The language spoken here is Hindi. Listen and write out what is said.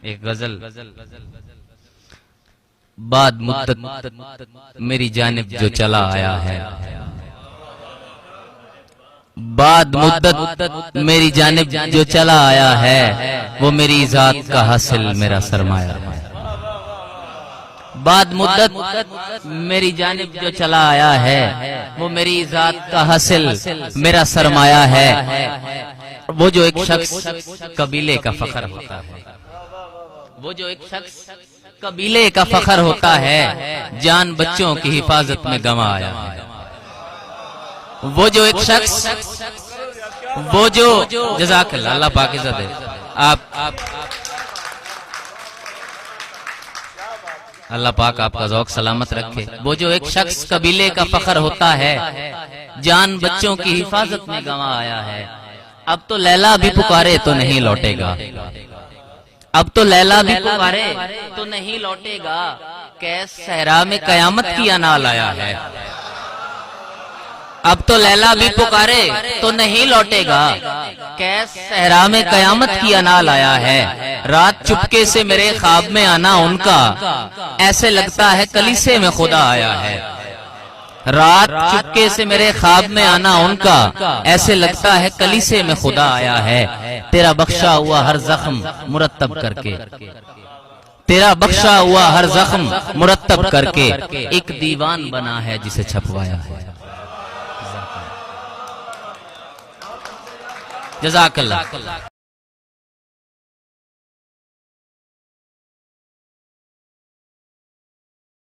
एक गजल। बाद मुद्दत मेरी जानिब जो चला आया है, बाद मुद्दत मेरी जानिब जो चला आया है, वो मेरी जात का हासिल मेरा सरमाया है। बाद मुद्दत मेरी जानिब जो चला आया है, वो मेरी जात का हासिल मेरा सरमाया है। वो जो एक शख्स कबीले का फख्र होता है, वो जो एक शख्स कबीले का फख्र होता है, जान बच्चों की हिफाजत में गंवा आया है। वो जो एक शख्स, वो जो जज़ाकल्लाह, अल्लाह पाक इज़्ज़त दे, आप अल्लाह पाक आपका ज़ौक़ सलामत रखे। वो जो एक शख्स कबीले का फख्र होता है, जान बच्चों की हिफाजत में गंवा आया है। अब तो लैला भी पुकारे तो नहीं लौटेगा, अब तो लैला भी पुकारे तो नहीं लौटेगा। कैस सहरा में कयामत की अनाल आया है। अब तो लैला भी पुकारे तो नहीं लौटेगा, कैस सहरा में कयामत की अनाल आया है। रात चुपके से मेरे ख्वाब में आना उनका, ऐसे लगता है कलीसे में खुदा आया है। रात चुपके से मेरे ख्वाब में आना उनका, ऐसे लगता है कलीसे में खुदा आया है। तेरा बख्शा हुआ हर जख्म मुरत्तब करके, तेरा बख्शा हुआ हर जख्म मुरत्तब करके, एक दीवान बना है जिसे छपवाया है। जज़ाकल्लाह।